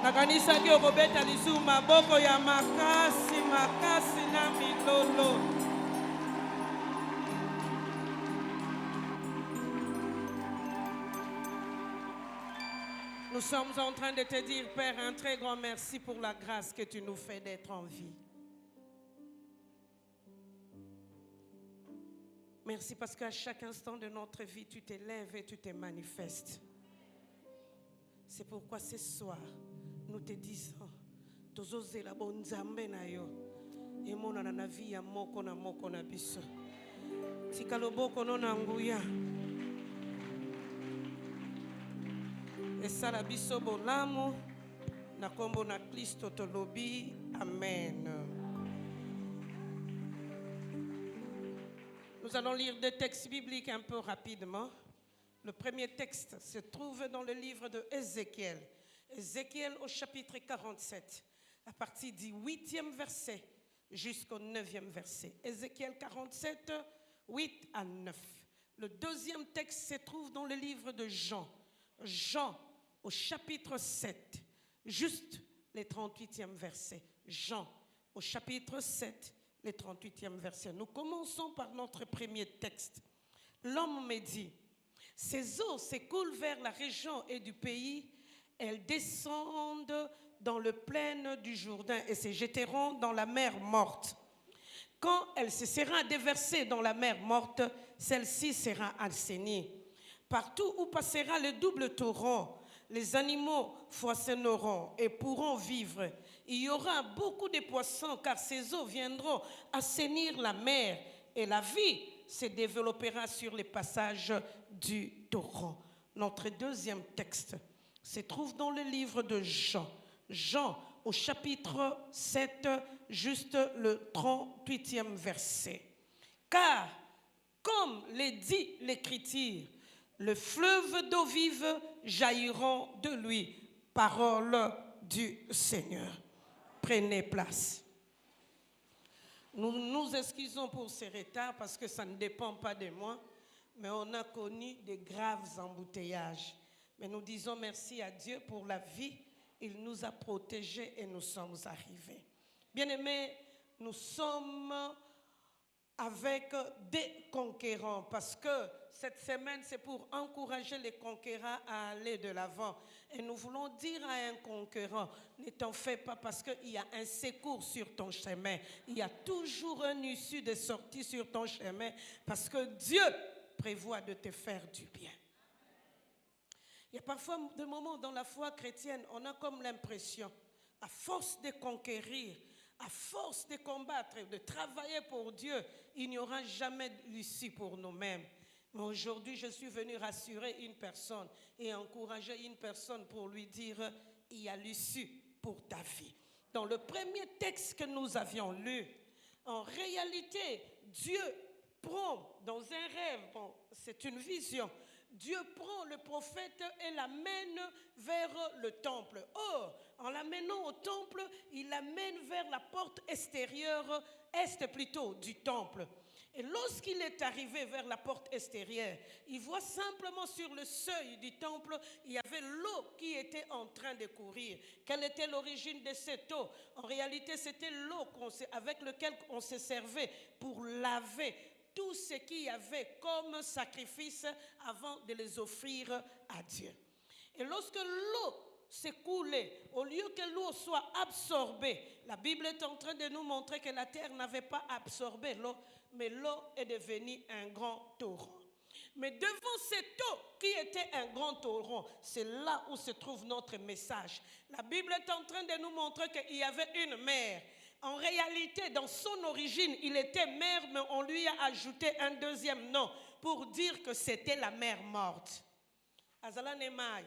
Nakanisaki okobeta lisu maboko ya makasi makasi na milolo. Nous sommes en train de te dire, Père, un très grand merci pour la grâce que tu nous fais d'être en vie. Merci parce qu'à chaque instant de notre vie, tu t'élèves et tu te manifestes. C'est pourquoi ce soir, nous te disons, tozoze la bonzambe na yo, et mon ananavi ya moko na biso. Tikaloboko no na nguya. Et ça la biso bolamu, na kombo na Kristo tolobi, amen. Nous allons lire deux textes bibliques un peu rapidement. Le premier texte se trouve dans le livre de Ézéchiel. Ézéchiel au chapitre 47, à partir du 8e verset jusqu'au 9e verset. Ézéchiel 47, 8 à 9. Le deuxième texte se trouve dans le livre de Jean. Jean au chapitre 7, juste les 38e verset. Jean au chapitre 7, les 38e verset. Nous commençons par notre premier texte. L'homme me dit, ces eaux s'écoulent vers la région et du pays, elles descendent dans le plaine du Jourdain et se jetteront dans la mer morte. Quand elle se sera déversée dans la mer morte, celle-ci sera assainie. Partout où passera le double torrent, les animaux foisonneront et pourront vivre. Il y aura beaucoup de poissons car ces eaux viendront assainir la mer et la vie se développera sur les passages du torrent. Notre deuxième texte se trouve dans le livre de Jean. Jean au chapitre 7, juste le 38e verset. Car, comme le dit l'Écriture, le fleuve d'eau vive jailliront de lui. Parole du Seigneur. Prenez place. Nous nous excusons pour ce retard parce que ça ne dépend pas de moi, mais on a connu de graves embouteillages. Mais nous disons merci à Dieu pour la vie. Il nous a protégés et nous sommes arrivés. Bien-aimés, nous sommes avec des conquérants parce que cette semaine, c'est pour encourager les conquérants à aller de l'avant. Et nous voulons dire à un conquérant, ne t'en fais pas parce qu'il y a un secours sur ton chemin. Il y a toujours une issue de sortie sur ton chemin parce que Dieu prévoit de te faire du bien. Il y a parfois des moments dans la foi chrétienne, on a comme l'impression, à force de conquérir, à force de combattre, de travailler pour Dieu, il n'y aura jamais d'issue pour nous-mêmes. Mais aujourd'hui, je suis venu rassurer une personne et encourager une personne pour lui dire, il y a l'issue pour ta vie. Dans le premier texte que nous avions lu, en réalité, Dieu prend dans un rêve, bon, c'est une vision, Dieu prend le prophète et l'amène vers le temple. Or, en l'amenant au temple, il l'amène vers la porte extérieure, est plutôt, du temple. Et lorsqu'il est arrivé vers la porte extérieure, il voit simplement sur le seuil du temple, il y avait l'eau qui était en train de courir. Quelle était l'origine de cette eau? En réalité, c'était l'eau avec laquelle on se servait pour laver tout ce qu'il y avait comme sacrifice avant de les offrir à Dieu. Et lorsque l'eau s'écoulait, au lieu que l'eau soit absorbée, la Bible est en train de nous montrer que la terre n'avait pas absorbé l'eau, mais l'eau est devenue un grand torrent. Mais devant cette eau qui était un grand torrent, c'est là où se trouve notre message. La Bible est en train de nous montrer qu'il y avait une mer. En réalité, dans son origine, il était mer, mais on lui a ajouté un deuxième nom pour dire que c'était la mer morte. Azala Nemai,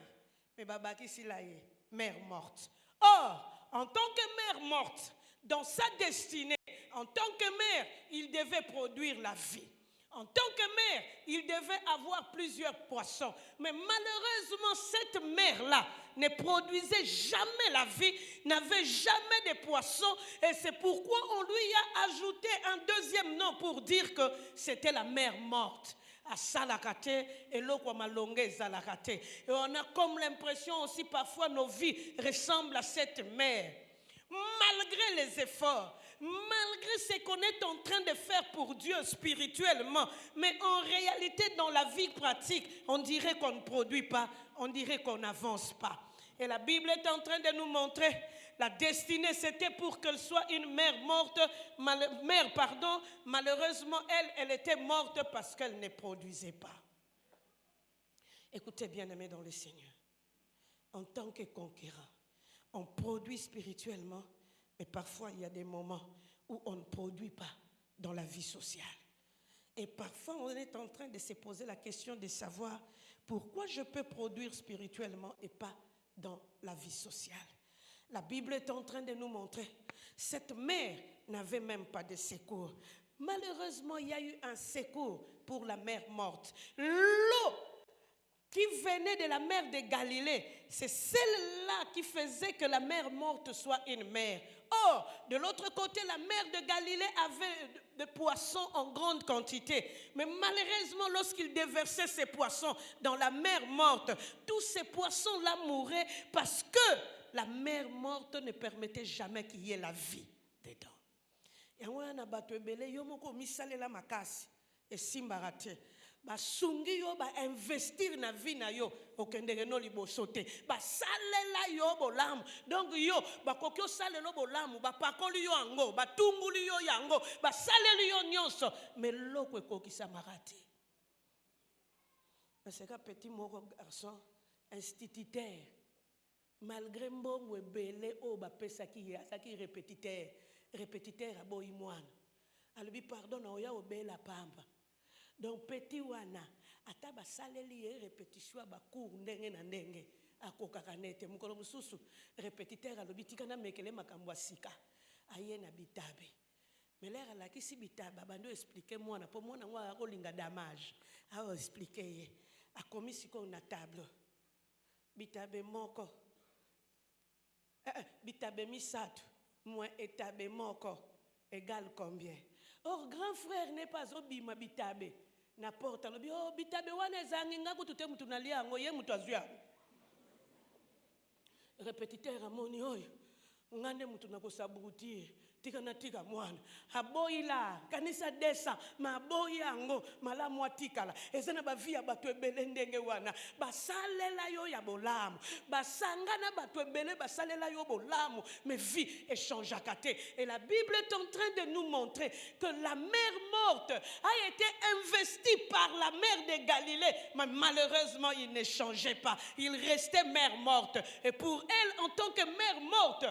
mais babaki silaye, mer morte. Or, en tant que mer morte, dans sa destinée, en tant que mer, il devait produire la vie. En tant que mer, il devait avoir plusieurs poissons. Mais malheureusement, cette mer-là ne produisait jamais la vie, n'avait jamais de poissons. Et c'est pourquoi on lui a ajouté un deuxième nom pour dire que c'était la mer morte. à salakate et l'autre malongé zalakate. Et on a comme l'impression aussi parfois nos vies ressemblent à cette mer. Malgré les efforts, malgré ce qu'on est en train de faire pour Dieu spirituellement, mais en réalité dans la vie pratique, on dirait qu'on ne produit pas, on dirait qu'on n'avance pas. Et la Bible est en train de nous montrer la destinée, c'était pour qu'elle soit une mère morte, malheureusement elle était morte parce qu'elle ne produisait pas. Écoutez bien aimés dans le Seigneur, en tant que conquérant, on produit spirituellement, mais parfois il y a des moments où on ne produit pas dans la vie sociale. Et parfois on est en train de se poser la question de savoir pourquoi je peux produire spirituellement et pas dans la vie sociale. La Bible est en train de nous montrer, cette mère n'avait même pas de secours. Malheureusement, il y a eu un secours pour la mère morte. L'eau qui venait de la mer de Galilée, c'est celle-là qui faisait que la mer morte soit une mer. Or, de l'autre côté, la mer de Galilée avait des poissons en grande quantité. Mais malheureusement, lorsqu'il déversait ces poissons dans la mer morte, tous ces poissons-là mouraient parce que la mer morte ne permettait jamais qu'il y ait la vie dedans. Et on a battu belé yomoko misalela makasi et simbarate. Ba sungi yo ba investir na vie na yo okendere no libosote ba salela yo bolamu donc yo ba kokyo salelo bolamu ba pakoli yo ango ba tunguli yo yango ba saleli yo nyonso mais loko ekokisa marati. C'est un petit moko garçon instituteur malgré mbongo ebele o ba pesa ki asaki répétiteur aboyi mwana alobi pardon na oya obela pamba. Donc petit wana ata basaleli ye répétition ba cours ndenge na ndenge akokaka nete mukolo mususu répétiteur alobi tikana mekele makambo asika aye na bitabe melera la kisi bitaba bando expliquer mwana po mwana ngwa akolinga damage a expliquer ye akomi siko na table bitabe moko bitabe misato moins etabe moko égale combien? Or grand frère n'est pas obima bitabe na porta lobi oh bitabe wana zangi ngaku tute mutu nalia ngo ye mutu azua répétiteur amoni oyo ngande mutu nakosaburuti tika na tika mwana aboyila kanisa desa maboyi ango malamu atikala ezana bavia batu ebele ndenge wana basalela yo ya bolamu basangana batu ebele basalela yo bolamu mais vie échange akate. Et la Bible est en train de nous montrer que la mer morte a été investie par la mer de Galilée, mais malheureusement il ne changeait pas, il restait mer morte. Et pour elle en tant que mer morte,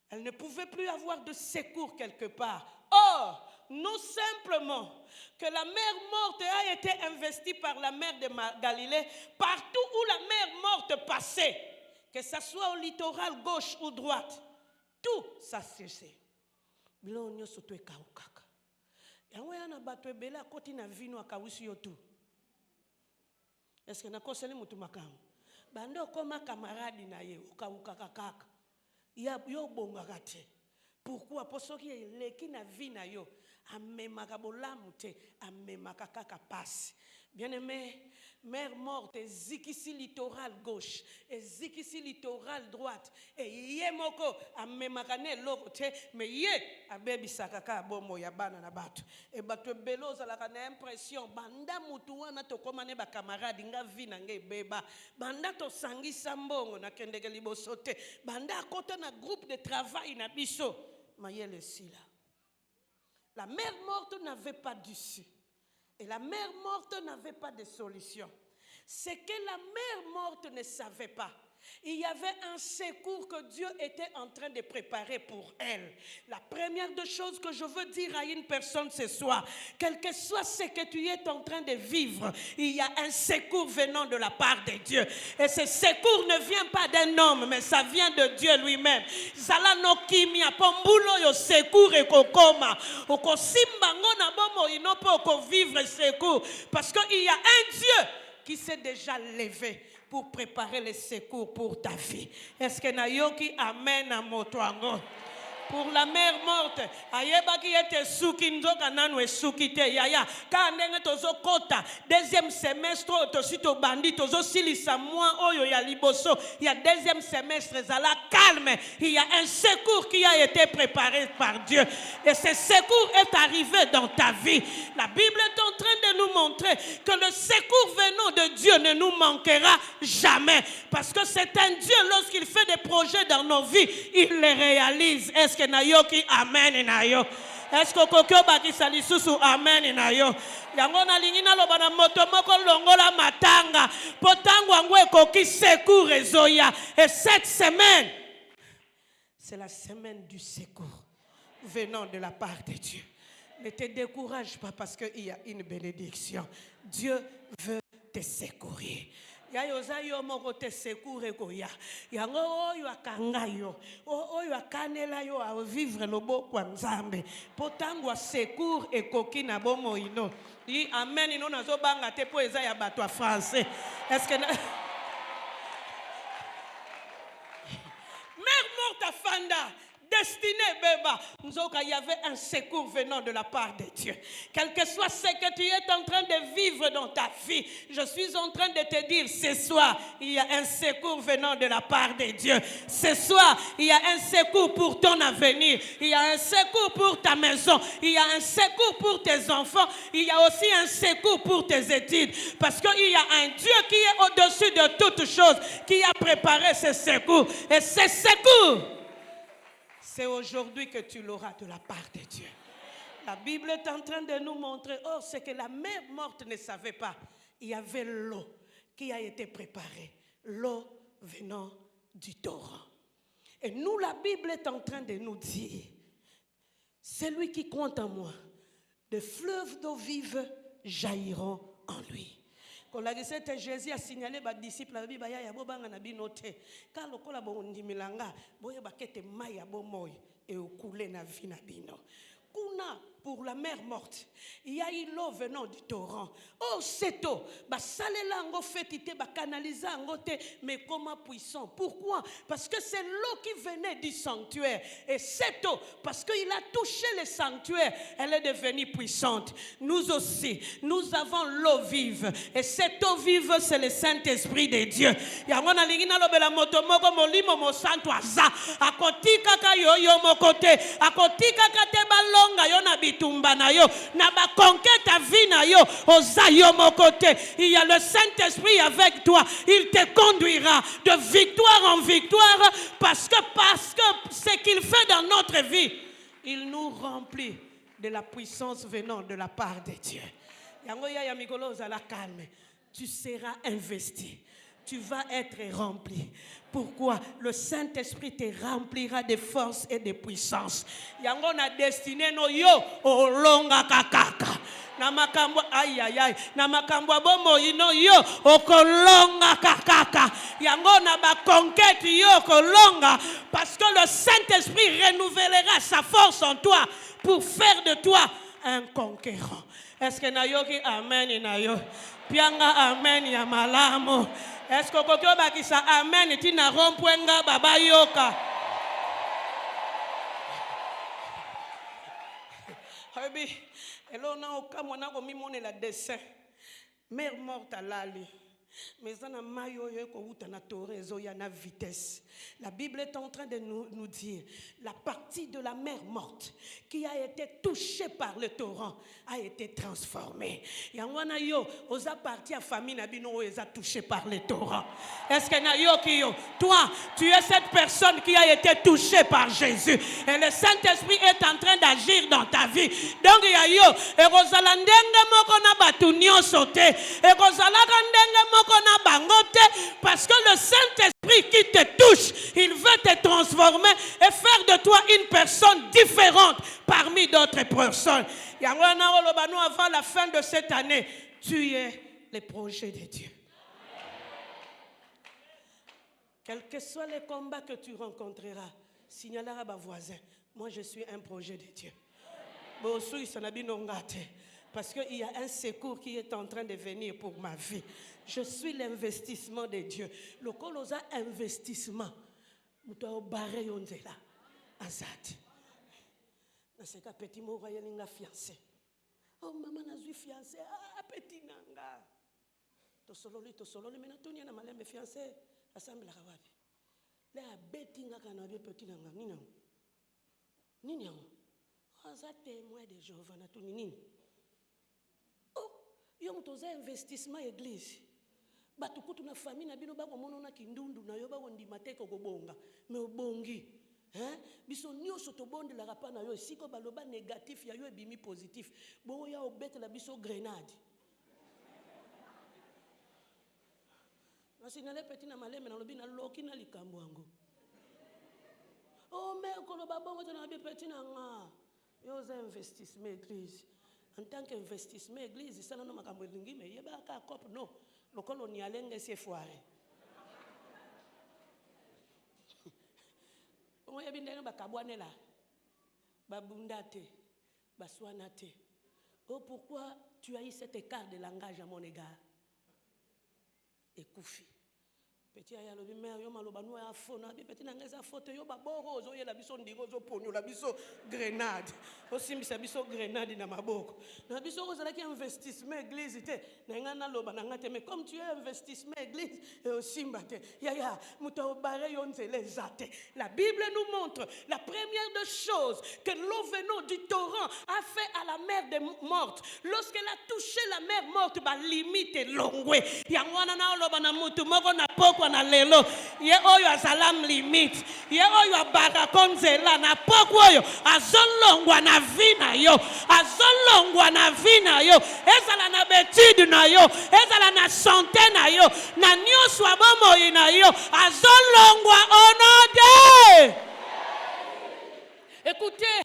elle ne pouvait plus avoir de secours quelque part. Or, non simplement que la mer morte a été investie par la mer de Galilée, partout où la mer morte passait, que ce soit au littoral gauche ou droite, tout ça cessait. Bilonyo soto ekaukaka. Yango yana bato ebele akoti na vino akawisi yo tout. Est-ce que nakoseli mutu makamu? Bando koma camarade na ye okaukaka kaka. Yo bongaka te. Pourquoi? Parce que leki na vie na yo amemaka bolamu te amemaka kaka passe. Bien-aimé, mer morte ezikisi littoral gauche ezikisi littoral droite et ye moko amemaka ne loko te mais ye abebisaka ka bomo ya bana na bato et bato beloza la kana impression banda mutu wana to komane ba camarade nga vi na nge beba banda to sangisa mbongo na kendeke liboso te banda akota na groupe de travail na biso mayele sila. La mer morte n'avait pas d'issue. Et la mer morte n'avait pas de solution. C'est que la mer morte ne savait pas. Il y avait un secours que Dieu était en train de préparer pour elle. La première des choses que je veux dire à une personne ce soir, quel que soit ce que tu es en train de vivre, il y a un secours venant de la part de Dieu. Et ce secours ne vient pas d'un homme, mais ça vient de Dieu lui-même. Zala no kimia pombulo yo secours et kokoma. Oko simba ngona bomo inopo oko vivre secours. Parce qu'il y a un Dieu qui s'est déjà levé pour préparer les secours pour ta vie. Est-ce que Nayoki amen à Motoango? Pour la mère morte, ayeba ki ete suki nzoka nanu esuki te yaya ka ndenge tozo kota deuxième semestre tosi to bandi tozo silisa moi oyo ya liboso il y a deuxième semestre zala calme, il y a un secours qui a été préparé par Dieu et ce secours est arrivé dans ta vie. La Bible est en train de nous montrer que le secours venant de Dieu ne nous manquera jamais parce que c'est un Dieu lorsqu'il fait des projets dans nos vies, il les réalise. Est-ce que nayoki amen nayo? Est-ce que kokyo bakisa lisusu amen nayo? Yango na lingina loba na moto moko longola matanga potango ango ekoki secours ezoya. Et cette semaine, c'est la semaine du secours venant de la part de Dieu. Ne te décourage pas parce qu'il y a une bénédiction. Dieu veut te secourir. Yayoza yo moko te secours ekoya. Yango oyo akanga yo. Oyo akanela yo a vivre loboko ya Nzambe. Potango a secours ekoki na bomo ino. Di amen ino nazo banga te po eza ya bato français. Est-ce que mère morte afanda. Destiné, Beba. Il y avait un secours venant de la part de Dieu. Quel que soit ce que tu es en train de vivre dans ta vie, je suis en train de te dire, ce soir, il y a un secours venant de la part de Dieu. Ce soir, il y a un secours pour ton avenir. Il y a un secours pour ta maison. Il y a un secours pour tes enfants. Il y a aussi un secours pour tes études. Parce qu'il y a un Dieu qui est au-dessus de toutes choses, qui a préparé ce secours. Et ce secours, c'est aujourd'hui que tu l'auras de la part de Dieu. La Bible est en train de nous montrer, oh, ce que la mère morte ne savait pas. Il y avait l'eau qui a été préparée. L'eau venant du torrent. Et nous, la Bible est en train de nous dire, celui qui compte en moi, de fleuves d'eau vive jailliront en lui. Quand la recette Jésus a signalé les disciples la Bible ya bobanga na binote ka lokola bondimilanga boye bakete maya bomoy et couler na vie na bino kuna. Pour la mère morte, il y a eu l'eau venant du torrent. Oh, cette eau, salela ngo fetite, canalisa ngo te, mais comment puissant? Pourquoi? Parce que c'est l'eau qui venait du sanctuaire. Et cette eau, parce qu'il a touché le sanctuaire, elle est devenue puissante. Nous aussi, nous avons l'eau vive. Et cette eau vive, c'est le Saint-Esprit de Dieu. Yangona lingina lobela motomoko molimo mo santo aza. Akotika ka yo mokote, akotika ka te balonga yo na bitumba na yo, na ba conquête ta vie na yo, oza yo mokote. Il y a le Saint-Esprit avec toi. Il te conduira de victoire en victoire parce que ce qu'il fait dans notre vie, il nous remplit de la puissance venant de la part de Dieu. Yango ya mikolo za la calme. Tu seras investi. Tu vas être rempli. Pourquoi? Le Saint-Esprit te remplira de force et de puissance. Yango na destiné no yo o longa kakaka. Na makambo aïe aïe aïe. Na makambo bomo ino yo o kolonga kakaka. Yango na ba conquête yo kolonga parce que le Saint-Esprit renouvellera sa force en toi pour faire de toi un conquérant. Est-ce que nayoki amen nayo? Pianga amen ya malamo. Est-ce que kokyo bakisa amen tina rompwenga baba yoka? Habi elona okamona ko mimone la dessin. Mère morte à l'ali. Mais on a mayo ko uta na torezo ya na vitesse. La Bible est en train de nous dire la partie de la mère morte qui a été touchée par le torrent a été transformée. Yangwana yo oza partie à famille na bino oza touchée par le torrent. Est-ce que na yo ki yo toi tu es cette personne qui a été touchée par Jésus et le Saint-Esprit est en train d'agir dans ta vie. Donc ya yo e rozala ndenge moko na batu nyonso te e rozala ndenge moko na bangote parce que le Saint-Esprit qui te touche, il veut te transformer et faire de toi une personne différente parmi d'autres personnes. Avant la fin de cette année, tu es le projet de Dieu. Quels que soient les combats que tu rencontreras, signalera à voisin, moi je suis un projet de Dieu. Parce qu'il y a un secours qui est en train de venir pour ma vie. Je suis l'investissement de Dieu. Le colosa investissement. Muto barre yonzela. Azat. C'est qu'un petit mot, il a fiancé. Oh, maman a eu fiancé. Ah, petit nanga. To solo, mais tout n'y a pas de fiancé. Assemble la rawabi. Là, petit nanga, quand on a petit nanga, Nina. Oh, ça témoin de Jéhovah, na tout nini. Oh, yom toza investissement église. Batukutu na famille na bino ba ko monona kindundu na yo ba wondima te ko bonga. Mais obongi. Hein? Biso nyonso to bonde la rapa na yo siko baloba négatif ya yo ebimi positif. Bo ya obete la biso grenade. Nasinale petit na maleme na lobi na loki na likambo yango. Oh mais ko loba bongo na bi petit na nga. Yo za investissement église. En tant qu'investissement église, ça non makambo lingi mais yeba ka cop no. Lokolo ni alenge se foire. On y a bien des bakabouane là, babundate, baswanate. Oh, pourquoi tu as eu cet écart de langage à mon égard? Et Koufi. Petit aya lobi mère yo maloba no ya fona bi petit nangeza faute yo ba boro zo ye la biso ndingo zo ponyo la biso grenade osimbisa biso grenade na maboko na biso ko zala ki investissement église te na ngana loba na ngate mais comme tu es investissement église et osimba te ya muto obare yo nzele zate. La Bible nous montre la première des choses que l'eau venant du torrent a fait à la mer des mortes. Lorsqu'elle a touché la mer morte ba limite longwe yangwana na loba na mutu moko na poko na lelo ye oyo azalam limite ye oyo abaka konzela na poko oyo azolongwa na vina yo azolongwa na vina yo ezala na betude na yo ezala na santé na yo na nyonso abomoyi na yo azolongwa onode. Écoutez,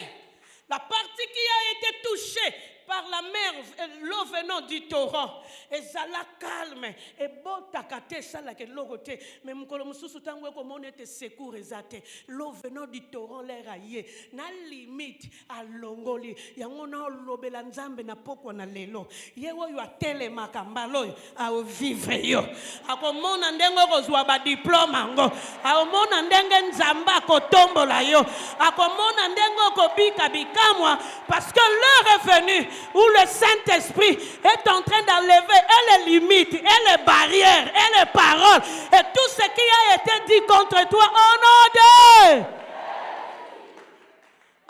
la partie qui a été touchée par la mer, l'eau venant du torrent, et ça la calme, et bon takate ça la que l'eau côté, mais mon mususu tango comme on était secours ezate, l'eau venant du torrent l'air aillé, na limite à longoli, yango na lobela nzambe na poko na lelo, yewo yo atele makambalo a vivre yo, a komona ndengo kozwa ba diplôme ngo, a komona ndenge nzamba ko tombola yo, a komona ndengo ko bika bikamwa, parce que l'heure est venue où le Saint-Esprit est en train d'enlever et les limites, et les barrières, et les paroles, et tout ce qui a été dit contre toi, au nom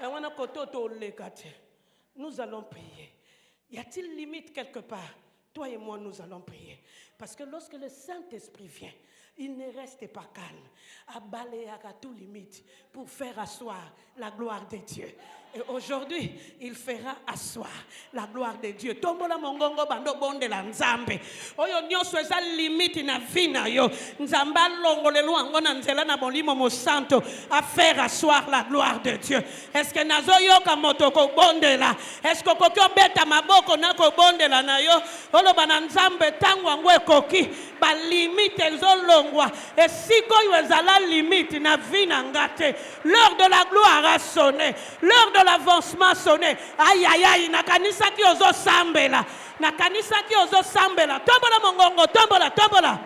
de... Nous allons prier. Y a-t-il limite quelque part? Toi et moi, nous allons prier. Parce que lorsque le Saint-Esprit vient, il ne reste pas calme, à balayer à tout limite pour faire asseoir la gloire de Dieu. Et aujourd'hui, il fera asseoir la gloire de Dieu. Tombola mongongo bando bonde la nzambe. Oyo nyonso eza limite na vina yo. Nzamba longole luango na nzela na bolimo mo santo à faire asseoir la gloire de Dieu. Est-ce que nazo yo ka motoko bonde la? Est-ce que kokyo beta maboko na ko bonde la na yo? Olo bana nzambe tango ngwe koki ba limite zolongwa. Et si ko yo ezala limite na vina ngate, l'heure de la gloire a sonné. L'heure de l'avancement sonné. Aïe aïe aïe, na kanisa ki ozo sambela. Na kanisa ki ozo sambela. Tombola mongongo, tombola, tombola.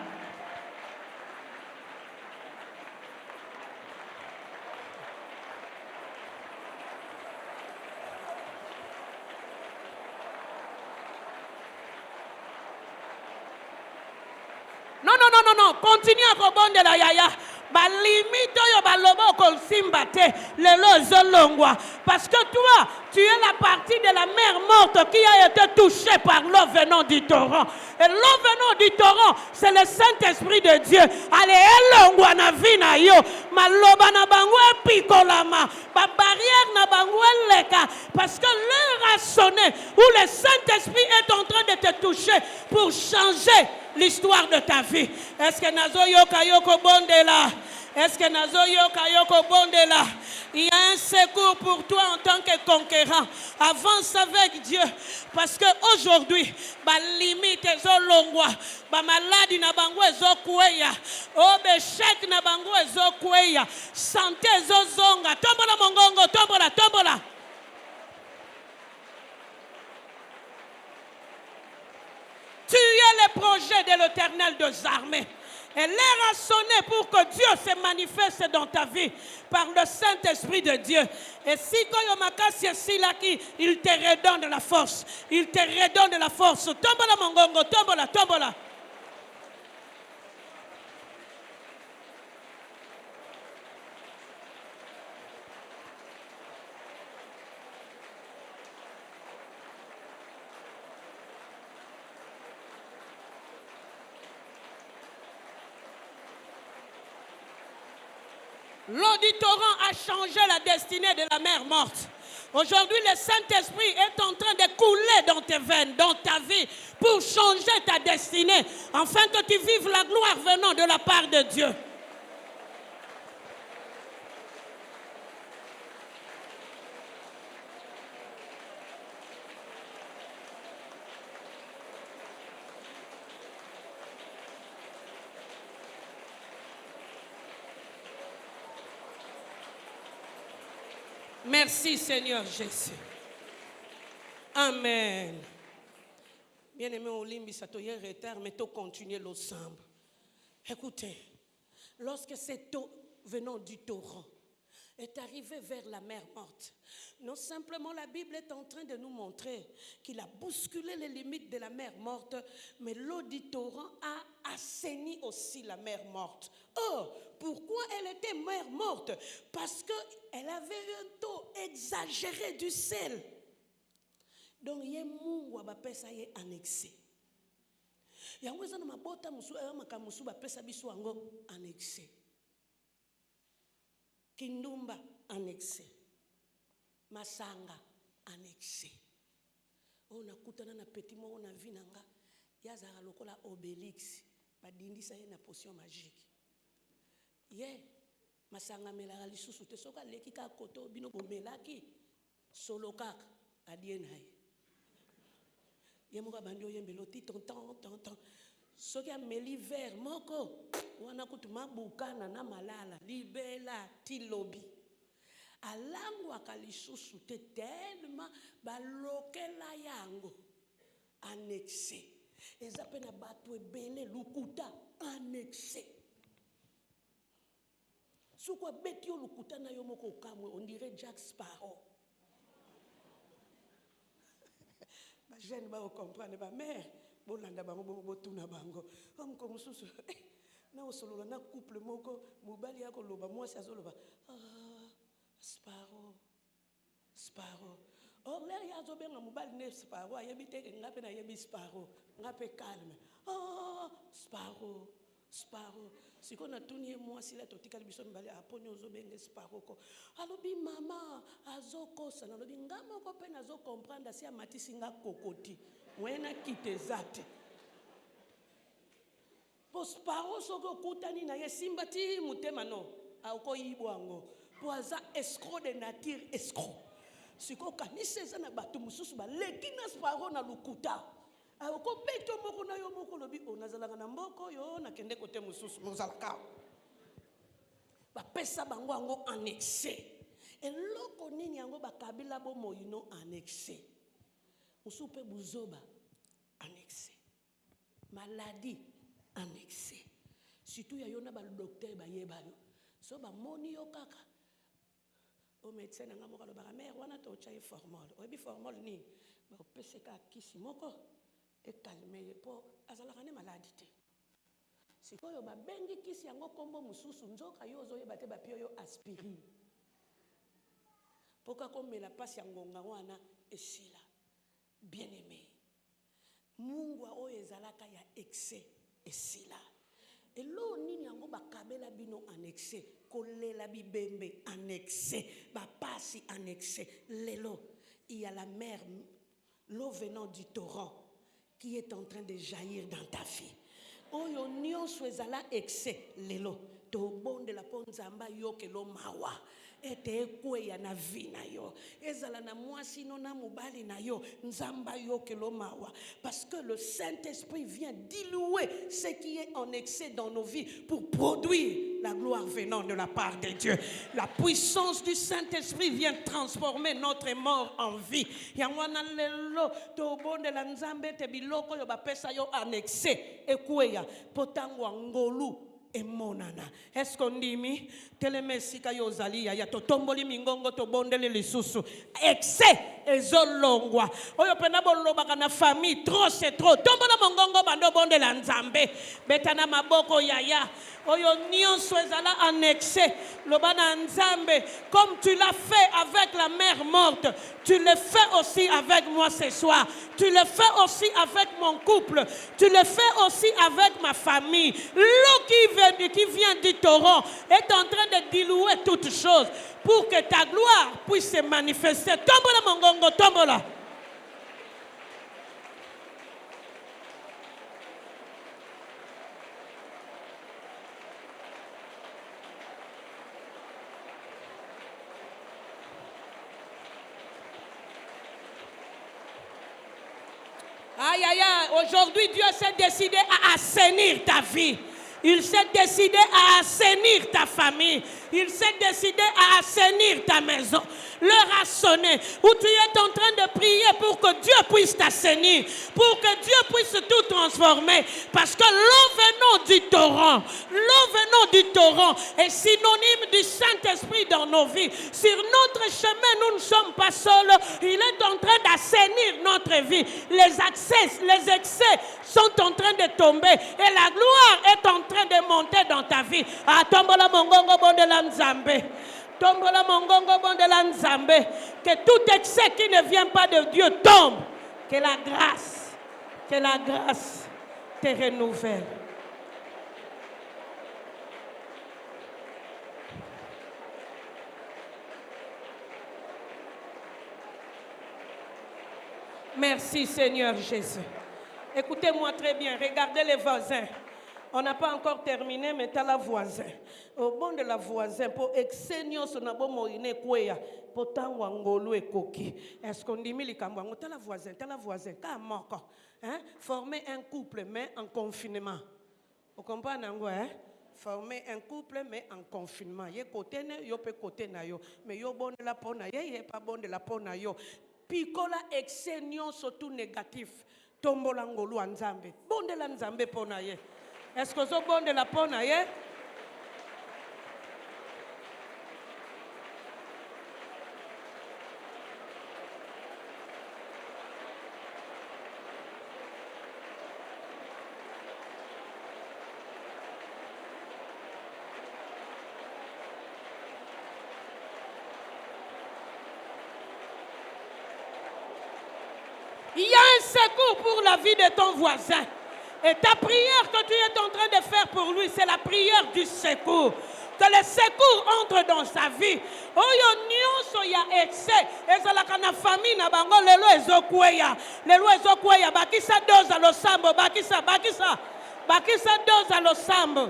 Non, non, non, non, non. Continue à rebondir la yaya. Balimito yo balobo konsimbate lelo zolongwa. Parce que toi, tu es la partie de la mer morte qui a été touchée par l'eau venant du torrent. Et l'eau venant du torrent, c'est le Saint-Esprit de Dieu. Allez, elongwa na vina yo. Maloba na bangwe pikolama. Ba barrière na bangwe leka. Parce que l'heure a sonné où le Saint-Esprit est en train de te toucher pour changer l'histoire de ta vie. Est-ce que nazo yoka yoko bonde là? Est-ce que nazo yoka yoko bonde là? Il y a un secours pour toi en tant que conquérant. Avance avec Dieu. Parce qu'aujourd'hui, ba limite zo longwa, ba maladie na bangwe zo kweya, o be chèque na bangwe zo kweya, santé zo zonga. Tombola mongongo, tombola, tombola. Tu es le projet de l'Éternel des armées. Et l'heure a sonné pour que Dieu se manifeste dans ta vie par le Saint-Esprit de Dieu. Et si il te redonne la force. Il te redonne la force. Tombola mongongo, tombola, tombola. L'eau du torrent a changé la destinée de la mer morte. Aujourd'hui, le Saint-Esprit est en train de couler dans tes veines, dans ta vie, pour changer ta destinée, afin que tu vives la gloire venant de la part de Dieu. Merci Seigneur Jésus. Amen. Bien-aimé, Olimbi, ça te y est retard, mais tu continues l'ensemble. Écoutez, lorsque cette eau venant du torrent est arrivée vers la mer morte, non simplement la Bible est en train de nous montrer qu'il a bousculé les limites de la mer morte, mais l'eau du torrent a assaini aussi la mer morte. Oh, pourquoi elle était mer morte? Parce qu'elle avait un taux exagéré du sel. Donc, il y a mungu abapesa ye annexé. Yango eza na mabota musu maka musu bapesa biso ango annexé. Kindumba annexé. Masanga annexé. On a kutana na petit mo on a vu nanga yazara lokola Obélix badindisa ye na potion magique. Ye masanga melaka lisusu te soka leki ka koto bino bomelaki solo kaka adie na ye. Ye moka bandi oyembelo ti tonton soki ameli verre moko wana kutu mabukana na malala libela ti lobi alangwaka lisusu te tellement balokela yango annexé eza pe na bato ebele lukuta annexé soko abeti yo lukuta na yo moko okamwe on dirait Jack Sparrow. Jeune ba comprendre ba mère bolanda bango botuna bango comme comme susu na osolola na couple moko mobali yako loba mwasi azoloba Sparrow or là yazo benga mobali ne Sparrow ayebi te ngape na yebi Sparrow ngape calme Sparrow siko na tunie mwasi la totikali biso mbali aponi ozobenge Sparrow ko alobi mama azokosa na lobi ngamo ko pe nazo comprendre si amatisi nga kokoti wena kitezate po Sparrow soko kutani na ye simba ti mutema no ako yibwango po aza escroc de nature escroc siko kanisa na bato mususu ba leki na Sparrow na lukuta ako beto moko na yo moko lobi onazalaka na mboko yo na kende kote mususu mozalaka ba pesa bango ango annexé eloko nini yango bakabila bo moyino annexé musupe buzoba annexé maladie annexé surtout ya yona ba docteur ba yeba yo so ba moni yo kaka o médecin nga moko lo ba mère wana to cha formol obi formol ni ba pesa ka kisi moko et calmer po azalaka ne maladie te sikoyo babengi kisi yango kombo mususu nzoka yo ozoyeba te bapio yo aspirine poka komela pasi ya ngonga wana esila bien aimé mungu oyo ezalaka ya excès esila elo nini yango bakabela bino annexé kolela bibembe annexé bapasi annexé lelo il y a la mer l'eau venant du torrent qui est en train de jaillir dans ta vie. Oyo nyonso ezala excès lelo tobondela po nzambe ayokela mawa ete ekweya na vi na yo ezala na mwasi no na mobali na yo nzambe ayokela mawa parce que le Saint-Esprit vient diluer ce qui est en excès dans nos vies pour produire la gloire venant de la part de Dieu. La puissance du Saint-Esprit vient transformer notre mort en vie. Yangwana lelo tobondela nzambe te biloko yo bapesa yo en excès ekweya potango ngolu emonana. Est-ce qu'on dit mi telemesika yozali ya totomboli mingongo tobondele lisusu excès ezolongwa oyo pena bolobaka na famille trop c'est trop tombola mongongo bando bondela nzambe betana maboko yaya oyo nyonso ezala en excès lobana nzambe comme tu l'as fait avec la mère morte tu le fais aussi avec moi ce soir tu le fais aussi avec mon couple tu le fais aussi avec ma famille l'eau qui vient du torrent est en train de diluer toutes choses pour que ta gloire puisse se manifester. Tombola mongongo, tombola. Aïe, aïe, aïe, aujourd'hui Dieu s'est décidé à assainir ta vie. Il s'est décidé à assainir ta famille. Il s'est décidé à assainir ta maison. L'heure a sonné où tu es en train de prier pour que Dieu puisse t'assainir, pour que Dieu puisse tout transformer. Parce que l'eau venant du torrent est synonyme du Saint-Esprit dans nos vies. Sur notre chemin, nous ne sommes pas seuls. Il est en train d'assainir notre vie. Les excès sont en train de tomber et la gloire est en train de monter dans ta vie. Ah, tombola mongongo bondela nzambe. Tombola mongongo bondela nzambe. Que tout excès qui ne vient pas de Dieu tombe. Que la grâce te renouvelle. Merci Seigneur Jésus. Écoutez-moi très bien, regardez les voisins. On n'a pas encore terminé, mais tu as la voisin. Au bon de la voisin, pour exenio sonabo moine kweya, potan wangolo et koki. Est-ce qu'on dit milikamwango? Tu as la voisin, hein? Former un couple, mais en confinement. Vous comprenez, hein? Former un couple, mais en confinement. Yé côté ne, yo pe côté na yo. Mais yo bon de la pona, yé pas bon de la pona yo. Picola exenio surtout négatif. Tombola ngolo nzambe. Bon de la nzambe pona ye. Est-ce que c'est bon de la pona ye? Il y a un secours pour la vie de ton voisin. Et ta prière que tu es en train de faire pour lui, c'est la prière du secours. Que le secours entre dans sa vie. Oyo nyonso ya excès. Ezalaka na famille na bango lelo ezokweya. Lelo ezokweya bakisa doza losambo bakisa doza losambo.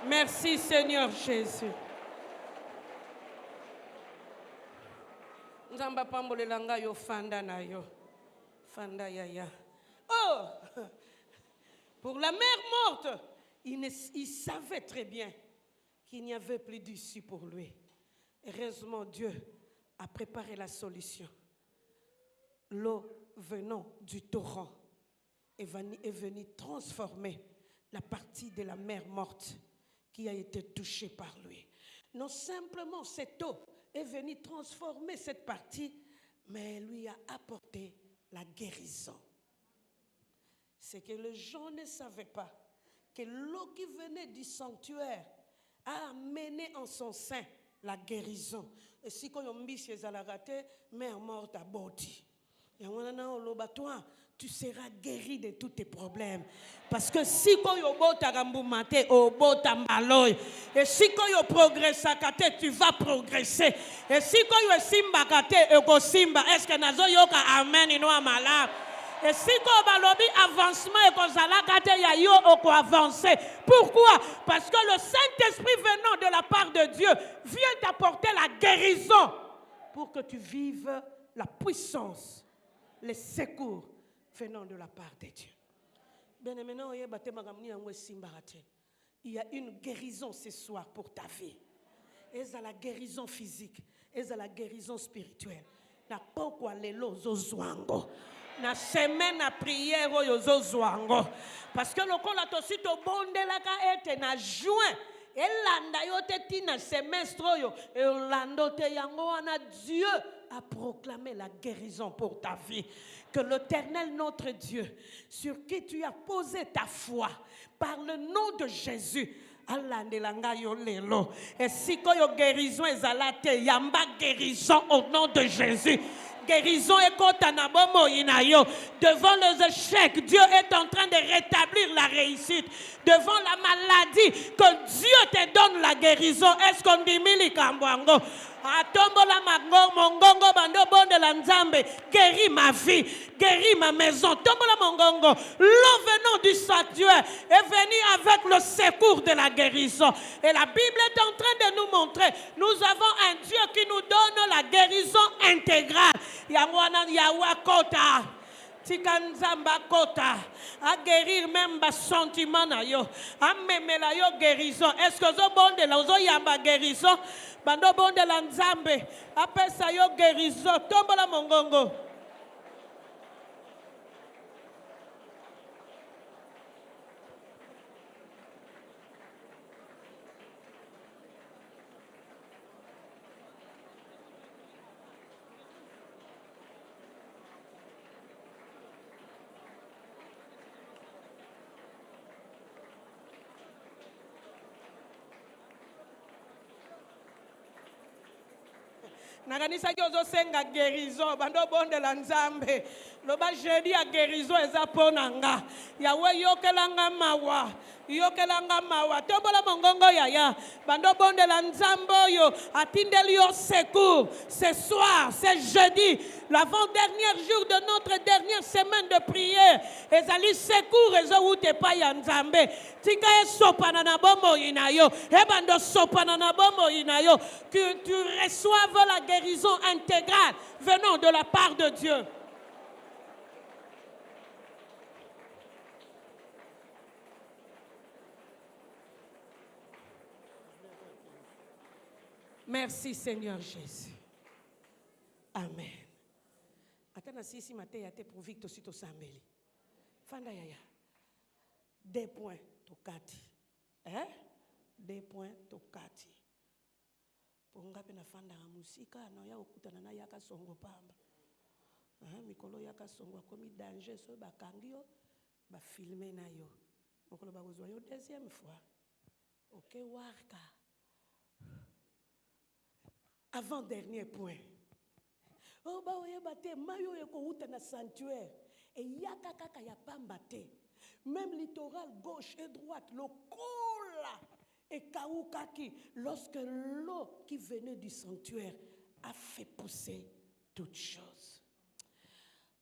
Merci Seigneur Jésus. Nzamba pambolela nga yo fanda na yo. Fanda yaya. Oh! Pour la mère morte, il savait très bien qu'il n'y avait plus d'issue pour lui. Heureusement, Dieu a préparé la solution. L'eau venant du torrent est venue transformer la partie de la mère morte qui a été touchée par lui. Non simplement cette eau est venue transformer cette partie, mais elle lui a apporté la guérison. C'est que les gens ne savaient pas que l'eau qui venait du sanctuaire a amené en son sein la guérison. Et si quand on mbisi ezala raté, mère morte à boti. Et on a toi, tu seras guéri de tous tes problèmes. Parce que si quand on bota gambumate, on bota mbaloy. Et si quand on progresse kate, tu vas progresser. Et si quand on simba kate, eko simba. Est-ce que nazo yoka amen ino malade? Et si on balobi avancement et qu'on s'ala kate ya yo oko avancer. Pourquoi? Parce que le Saint-Esprit venant de la part de Dieu vient t'apporter la guérison pour que tu vives la puissance, les secours venant de la part de Dieu. Il y a une guérison ce soir pour ta vie. Et c'est la guérison physique, et c'est la guérison spirituelle. Na pokwa lelo zozwango. Na semaine à prière zozwango. Parce que le kola tosi to bondelaka ete na juin. Elanda yo te tina semestre yo. Et olando te yango wana Dieu a proclamé la guérison pour ta vie. Que l'Éternel notre Dieu, sur qui tu as posé ta foi, par le nom de Jésus, et si yo guérison ezalate, yamba guérison au nom de Jésus. Guérison et devant les échecs, Dieu est en train de rétablir la réussite. Devant la maladie, que Dieu te donne la guérison. Est-ce qu'on dit mili kambwango? Guéris ma vie, guéris ma maison. L'eau venant du sanctuaire est venue avec le secours de la guérison. Et la Bible est en train de nous montrer, nous avons un Dieu qui nous donne la guérison intégrale. Yangwana yawa kota. Tikanzamba kota. A guérir même bas sentiment na yo. A memela yo guérison. Est-ce que zo bonde la zo yamba guérison? Bando bonde la nzambe. Apesa yo guérison. Tombo la mongongo. Naganisa yozo senga guérison bando bonde la nzambe loba jeudi a guérison eza ponanga yawe yokelanga mawa tobola mongongo yaya bando bonde la nzambe yo atindeli yo secours ce soir c'est jeudi l'avant-dernier jour de notre dernière semaine de prière ezali secours ezo ute pa ya nzambe tika esopana na bombo inayo ebando sopana na bombo inayo que tu reçoives la guérison intégrale venant de la part de Dieu. Merci Seigneur Jésus. Amen. Atana sisi mate yate pour victo sito sambeli. Fanda yaya. 2 points to kati. 2 points to kati. Ponga pe na fanda musika na ya okutana na yaka songo pamba. Mikolo yaka songo komi danger so bakangi yo ba filmer na yo. Mokolo ba kozwa yo deuxième fois. OK warka. Avant-dernier point. Oh ba oyeba te mayo yeko uta na sanctuaire et yaka kaka ya pamba te. Même littoral gauche et droite le cola et kaukaki lorsque l'eau qui venait du sanctuaire a fait pousser toutes choses.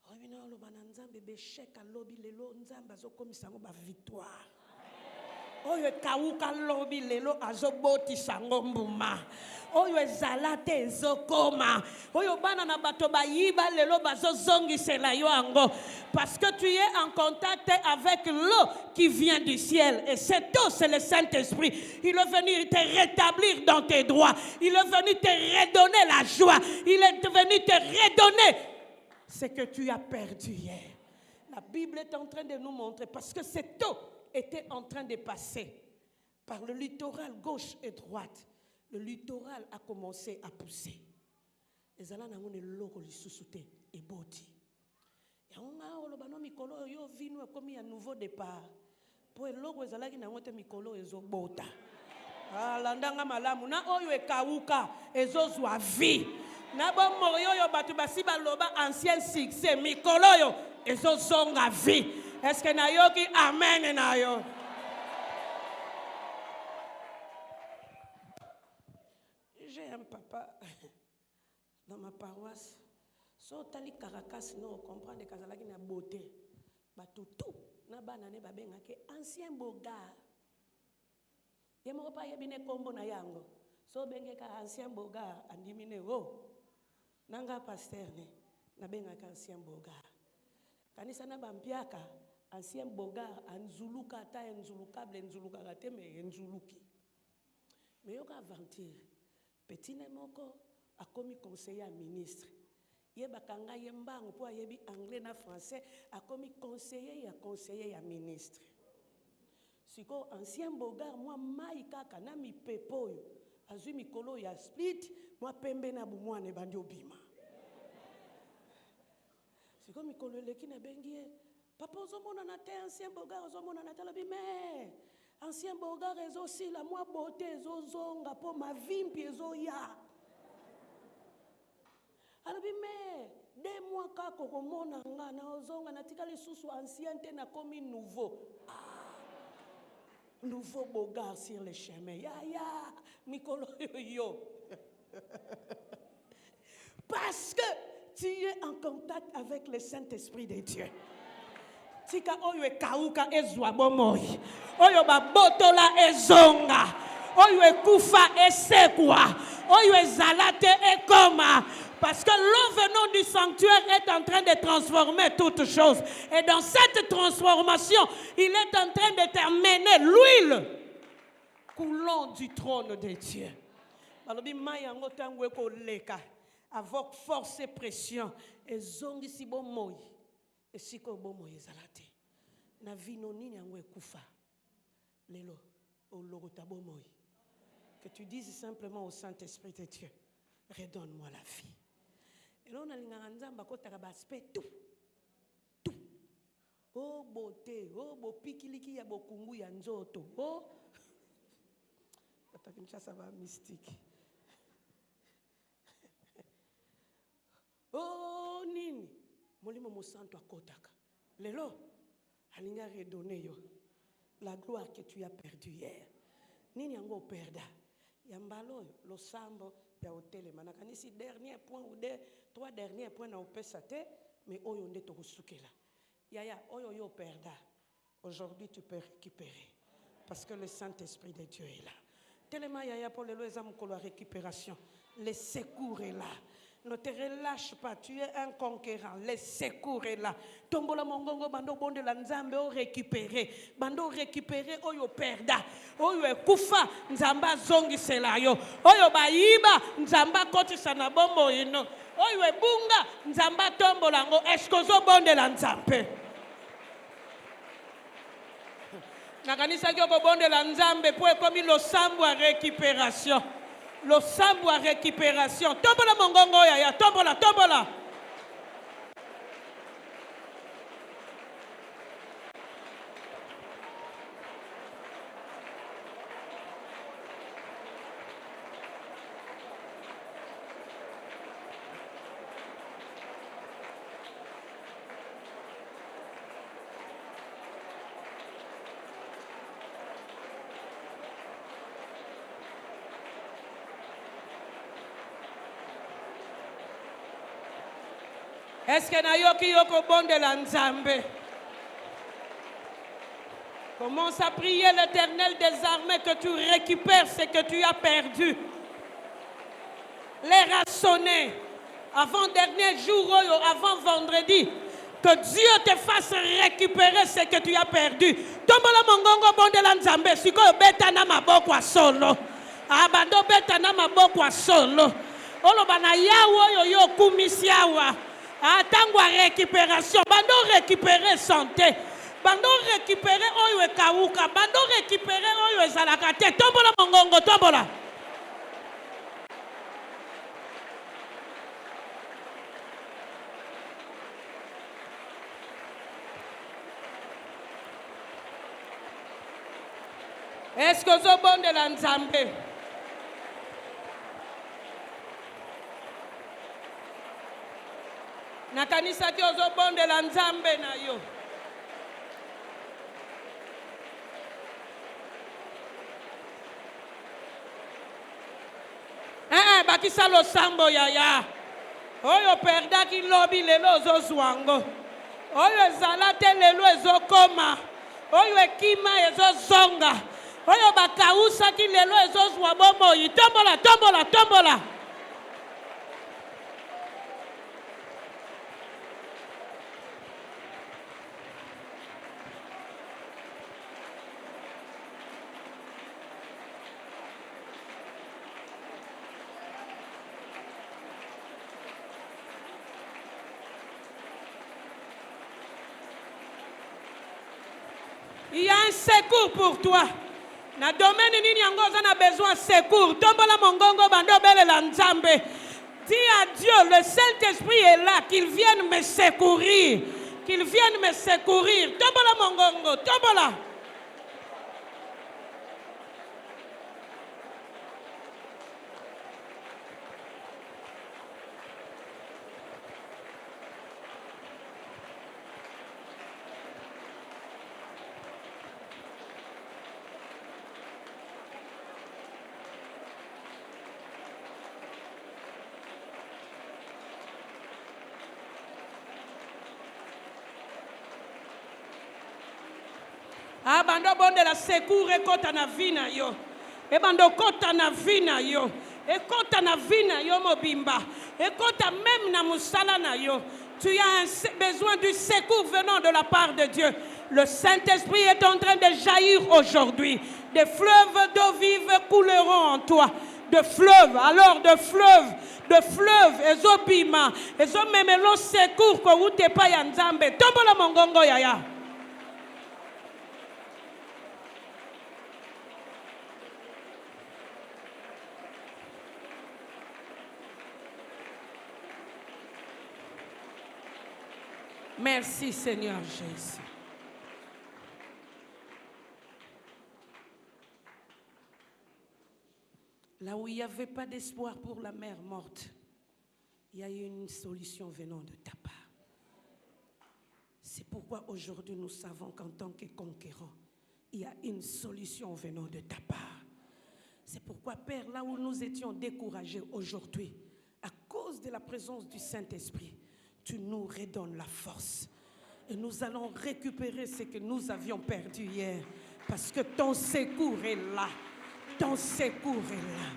Remina lo bananzambe be sheka lobi lelo nzamba zo komisa ngo ba victoire. Oyo kauka lobi lelo azoboti sango mbuma. Oyo ezalate ezokoma. Oyo bana na bato bayiba lelo bazozongisela yo ango. Parce que tu es en contact avec l'eau qui vient du ciel. Et cette eau, c'est le Saint-Esprit. Il est venu te rétablir dans tes droits. Il est venu te redonner la joie. Il est venu te redonner ce que tu as perdu hier. La Bible est en train de nous montrer parce que cette eau était en train de passer par le littoral gauche et droite, le littoral a commencé à pousser. Et là, on a logo li susute et boti. Et on a olobano mikolo yo vinu comme un nouveau départ. Pour le logo ezalaki na ngote mikolo ezobota. Ah landanga malamu na oyo ekauka ezozwa vie. Na bon moyo yo batu basi baloba ancien succès mikolo yo ezozonga vie. Est-ce que na yoki amen na yo? J'ai un papa dans ma paroisse. So tali Caracas no comprendre kazalaki na beauté. Batutu na banane babengake ancien bogar. Yemo pa yebine kombo na yango. So bengeka ancien bogar andimine wo. Nanga pasteur ne na bengaka ancien bogar. Kanisa na bampiaka ancien bogar anzuluka ta enzulukable enzuluka te me enzuluki. Mais yoka aventure. Petit Nemoko a commis conseiller à ministre. Yeba kanga yembango pour yebi anglais na français a commis conseiller à ministre. Siko ancien bogar moi maika kana mi pepoyo azui mikolo ya split moi pembe na bumwane bandi obima. Siko mikolo leki na bengie papa ozomona na te ancien bogar ozomona na talobi mais ancien bogar ezo si la moi beauté ezo zonga po ma vimpi ezo ya. Alors mais 2 mois kako komona nga na ozonga na tikali susu ancien te na komi nouveau. Nouveau bogar sur les chemins. Ya mikolo yo. Parce que tu es en contact avec le Saint-Esprit de Dieu. Tika oyo e kauka ezwa bomoi. Oyo ba botola ezonga. Oyo e kufa esekwa. Oyo e zalate ekoma. Parce que l'eau venant du sanctuaire est en train de transformer toutes choses. Et dans cette transformation, il est en train de terminer l'huile coulant du trône de Dieu. Avec force et pression, et zongi si bon moi, et si ko bon moi ezalate. Na vino nini angwe kufa. Lelo, o logota bon moi. Que tu dises simplement au Saint-Esprit de Dieu, redonne-moi la vie. Et là, on a l'ingangamba kota kabaspe tout. Oh beauté, oh beau pikiliki ya bokungu ya nzoto. Oh, ça va mystique. Oh nini, molimo mosanto akotaka. Lelo, alinga redonner yo la gloire que tu as perdue hier. Nini yango perda. Yambalo lo sambo ya hôtel manakanisi dernier point ou 3 derniers points na opesate mais oyo nde to kusukela. Yaya oyo yo perda. Aujourd'hui tu peux récupérer parce que le Saint-Esprit de Dieu est là. Tellement yaya pour le loisam ko la récupération. Le secours est là. Ne te relâche pas, tu es un conquérant. Le secours est là. Tombola mongongo bando bonde la nzambe o récupérer. Bando récupérer oyo perda. Oyo kufa nzamba zongi selayo. Oyo bayiba nzamba kotisa na bombo ino. Oyo bunga nzamba tombola ngo eskozo bonde la nzambe. Nakanisa kyo bonde la nzambe pour comme lo sambo à récupération. Le sambo à récupération. Tombola mongongo ya tombola. Est-ce que nayoki yoko bonde la nzambe? Commence à prier l'Éternel des armées que tu récupères ce que tu as perdu. Les rassonner avant dernier jour, avant vendredi, que Dieu te fasse récupérer ce que tu as perdu. Tombola mongongo bonde la nzambe, siko beta na maboko wa solo. Abando beta na maboko wa solo. Olo bana yawo yo kumisiawa. Attends récupération. Bando récupérer santé. Bando récupérer oyo ekauka, bando récupérer oyo ezalaka te. Tombola mongongo, tombola. Est-ce que vous bon de la Nzambe? Nakanisa ki ozo bon de la Nzambe na yo. Bakisa lo sambo yaya. Oyo perda ki lobi lelo ozo zwango. Oyo ezalate lelo ezokoma. Oyo ekima ezozonga. Oyo bakausa ki lelo ezozwa bomoi. Tombola, tombola, tombola. Il y a un secours pour toi. Na domaine nini yango on a besoin de secours. Tombola mongongo bando bele la Nzambe. Dis à Dieu, le Saint-Esprit est là, qu'il vienne me secourir. Qu'il vienne me secourir. Tombola mongongo, tombola. Ah, bando bon de la secours et kota na vina yo. E bando kota na vina yo. E kota na vina yo mobimba. E kota même na musala na yo. Tu as besoin du secours venant de la part de Dieu. Le Saint-Esprit est en train de jaillir aujourd'hui. Des fleuves d'eau vive couleront en toi. De fleuves, alors de fleuves, ezobima, ezomemelo secours ko ute pa ya Nzambe. Tombola mongongo yaya. Merci Seigneur Jésus. Là où il n'y avait pas d'espoir pour la mère morte, il y a eu une solution venant de ta part. C'est pourquoi aujourd'hui nous savons qu'en tant que conquérants, il y a une solution venant de ta part. C'est pourquoi Père, là où nous étions découragés aujourd'hui, à cause de la présence du Saint-Esprit, tu nous redonnes la force. Et nous allons récupérer ce que nous avions perdu hier. Parce que ton secours est là. Ton secours est là.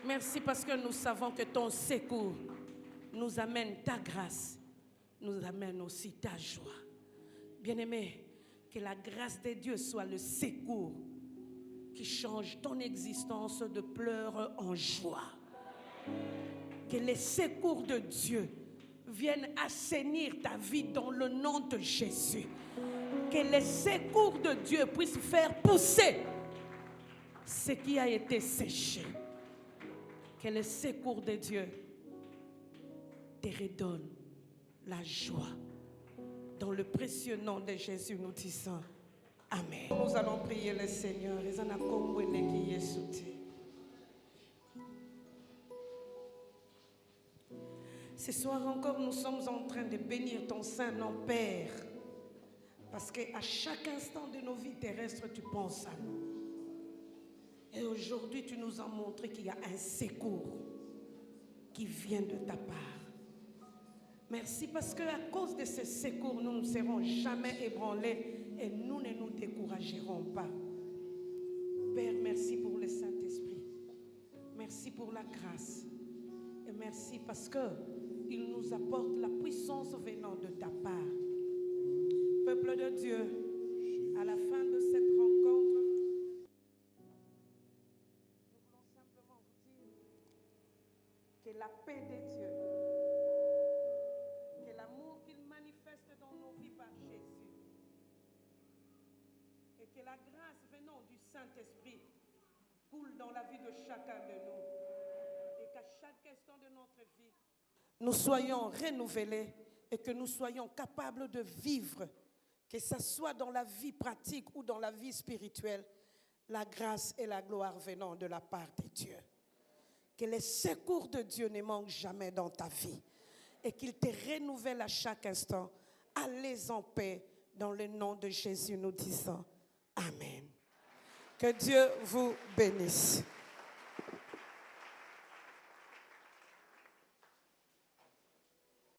Merci parce que nous savons que ton secours nous amène ta grâce, nous amène aussi ta joie. Bien-aimé, que la grâce de Dieu soit le secours qui change ton existence de pleurs en joie. Que les secours de Dieu viennent assainir ta vie dans le nom de Jésus. Que les secours de Dieu puissent faire pousser ce qui a été séché. Que les secours de Dieu te redonnent la joie. Dans le précieux nom de Jésus, nous disons Amen. Nous allons prier le Seigneur. Ce soir encore, nous sommes en train de bénir ton Saint-Nom, Père. Parce qu'à chaque instant de nos vies terrestres, tu penses à nous. Et aujourd'hui, tu nous as montré qu'il y a un secours qui vient de ta part. Merci parce qu'à cause de ce secours, nous ne serons jamais ébranlés et nous ne nous découragerons pas. Père, merci pour le Saint-Esprit. Merci pour la grâce. Et merci parce qu'il nous apporte la puissance venant de ta part. Peuple de Dieu, à la fin de cette rencontre, nous voulons simplement vous dire que la que la grâce venant du Saint-Esprit coule dans la vie de chacun de nous. Et qu'à chaque instant de notre vie, nous soyons renouvelés et que nous soyons capables de vivre, que ce soit dans la vie pratique ou dans la vie spirituelle, la grâce et la gloire venant de la part de Dieu. Que les secours de Dieu ne manquent jamais dans ta vie et qu'il te renouvelle à chaque instant. Allez en paix dans le nom de Jésus, nous disons Amen. Que Dieu vous bénisse.